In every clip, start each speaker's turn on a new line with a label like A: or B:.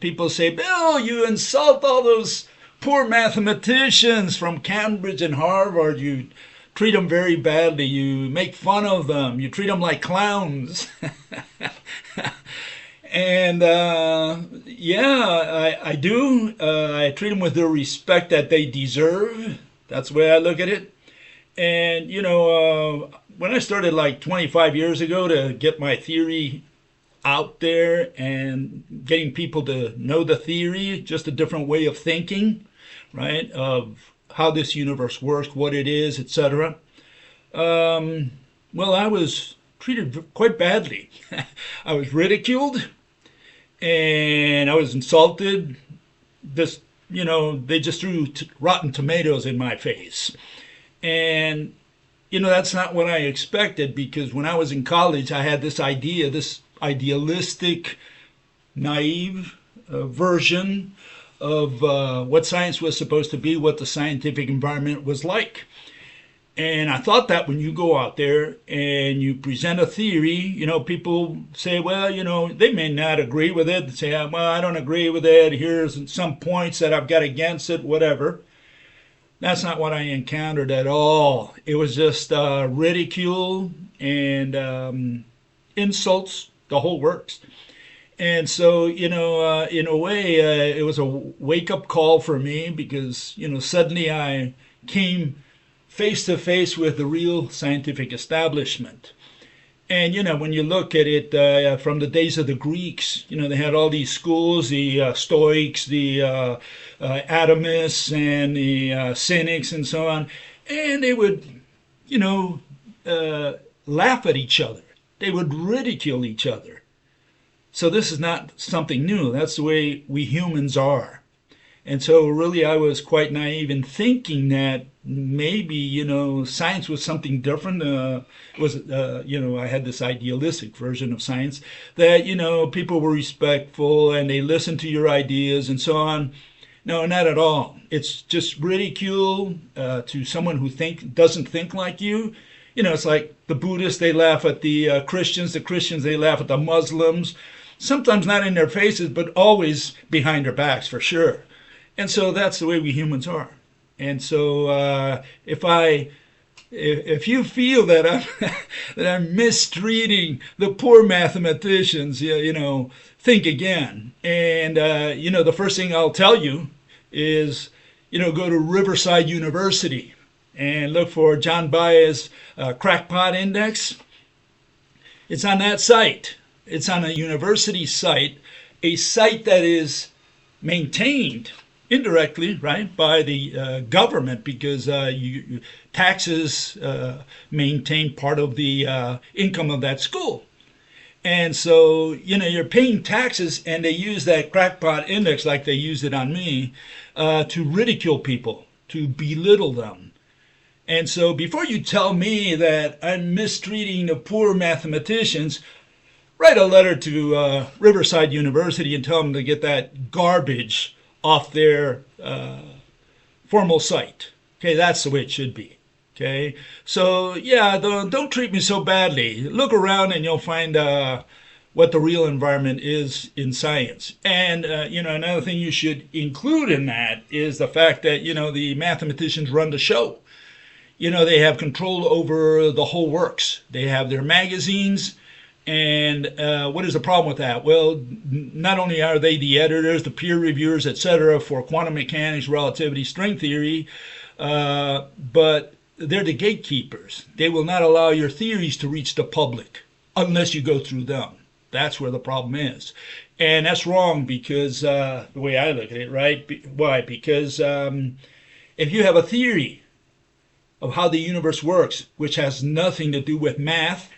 A: people say, Bill, you insult all those poor mathematicians from Cambridge and Harvard. You treat them very badly. You make fun of them. You treat them like clowns. And yeah, I do. I treat them with the respect that they deserve. That's the way I look at it. And, when I started like 25 years ago to get my theory out there and getting people to know the theory, just a different way of thinking, right, of how this universe works, what it is, etc. Well, I was treated quite badly. I was ridiculed and I was insulted. They just threw rotten tomatoes in my face. And, that's not what I expected, because when I was in college, I had this idea, this idealistic, naive version of what science was supposed to be, what the scientific environment was like. And I thought that when you go out there and you present a theory, people say, well, they may not agree with it. They say, well, I don't agree with it. Here's some points that I've got against it, whatever. That's not what I encountered at all. It was just ridicule and insults, the whole works. And so, in a way, it was a wake-up call for me, because, suddenly I came face to face with the real scientific establishment. And, when you look at it from the days of the Greeks, they had all these schools, the Stoics, the atomists, and the cynics, and so on. And they would, laugh at each other. They would ridicule each other. So this is not something new. That's the way we humans are. And so really I was quite naive in thinking that maybe, science was something different. I had this idealistic version of science that, people were respectful and they listened to your ideas and so on. No, not at all. It's just ridicule to someone who doesn't think like you. It's like the Buddhists, they laugh at the Christians, they laugh at the Muslims. Sometimes not in their faces, but always behind their backs, for sure. And so that's the way we humans are. And so if you feel that I'm mistreating the poor mathematicians, think again. And the first thing I'll tell you is, go to Riverside University and look for John Baez's Crackpot Index. It's on that site. It's on a university site, a site that is maintained indirectly, right, by the government, because taxes maintain part of the income of that school. And so, you're paying taxes, and they use that Crackpot Index, like they used it on me, to ridicule people, to belittle them. And so before you tell me that I'm mistreating the poor mathematicians, write a letter to Riverside University and tell them to get that garbage off their formal site. Okay, that's the way it should be. Okay, so yeah, don't treat me so badly. Look around and you'll find what the real environment is in science. And another thing you should include in that is the fact that the mathematicians run the show. They have control over the whole works. They have their magazines. And what is the problem with that? Well, not only are they the editors, the peer reviewers, etc., for quantum mechanics, relativity, string theory, but they're the gatekeepers. They will not allow your theories to reach the public unless you go through them. That's where the problem is. And that's wrong, because the way I look at it, right? Why? Because if you have a theory of how the universe works, which has nothing to do with math,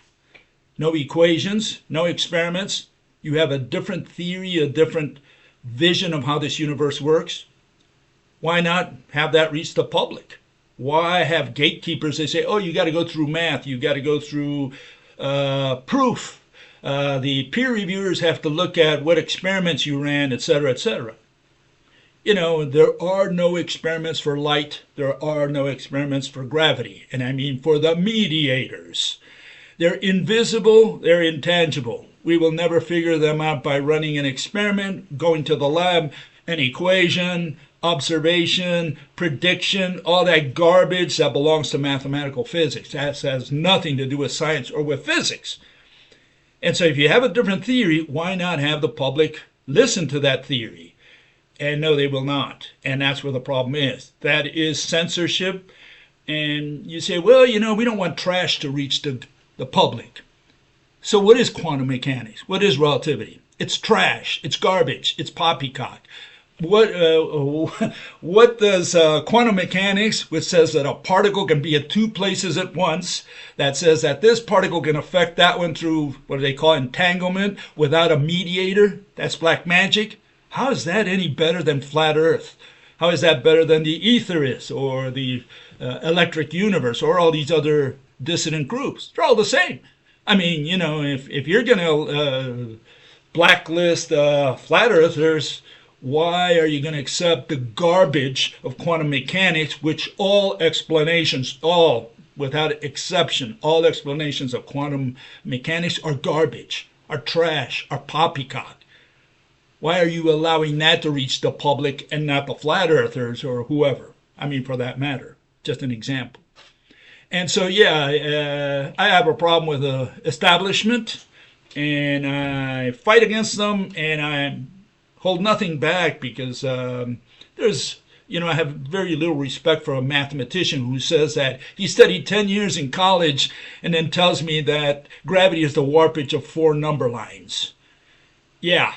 A: no equations, no experiments, you have a different theory, a different vision of how this universe works, why not have that reach the public? Why have gatekeepers? They say, oh, you got to go through math, you got to go through proof. The peer reviewers have to look at what experiments you ran, etc., etc. There are no experiments for light. There are no experiments for gravity. And I mean for the mediators. They're invisible, they're intangible. We will never figure them out by running an experiment, going to the lab, an equation, observation, prediction, all that garbage that belongs to mathematical physics. That has nothing to do with science or with physics. And so if you have a different theory, why not have the public listen to that theory? And no, they will not. And that's where the problem is. That is censorship. And you say, well, we don't want trash to reach the public. So what is quantum mechanics? What is relativity? It's trash. It's garbage. It's poppycock. What does quantum mechanics, which says that a particle can be at two places at once, that says that this particle can affect that one through what do they call entanglement without a mediator? That's black magic. How is that any better than flat Earth? How is that better than the ether is, or the electric universe, or all these other dissident groups? They're all the same. I mean, if you're going to blacklist flat earthers, why are you going to accept the garbage of quantum mechanics, which all without exception, all explanations of quantum mechanics are garbage, are trash, are poppycock? Why are you allowing that to reach the public and not the flat earthers or whoever? I mean, for that matter, just an example. And so, I have a problem with the establishment, and I fight against them, and I hold nothing back because I have very little respect for a mathematician who says that he studied 10 years in college and then tells me that gravity is the warpage of 4 number lines. Yeah.